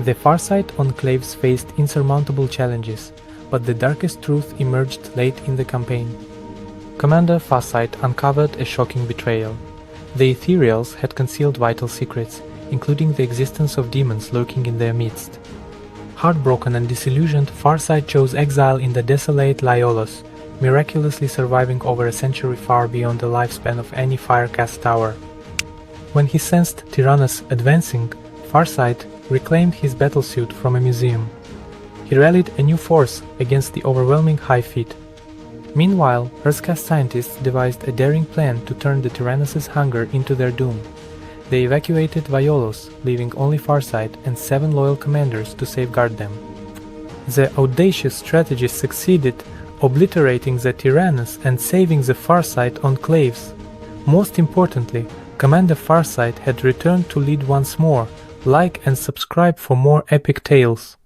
The Farsight enclaves faced insurmountable challenges, but the darkest truth emerged late in the campaign. Commander Farsight uncovered a shocking betrayal. The Ethereals had concealed vital secrets, including the existence of demons lurking in their midst. Heartbroken and disillusioned, Farsight chose exile in the desolate Liolos, miraculously surviving over a century far beyond the lifespan of any Firecast tower. When he sensed Tyrannus advancing, Farsight reclaimed his battlesuit from a museum. He rallied a new force against the overwhelming Hive-Fleet. Meanwhile, Earthcast scientists devised a daring plan to turn the Tyrannus' hunger into their doom. They evacuated Violos, leaving only Farsight and 7 loyal commanders to safeguard them. The audacious strategy succeeded, obliterating the Tyrannus and saving the Farsight enclaves. Most importantly, Commander Farsight had returned to lead once more. Like and subscribe for more epic tales.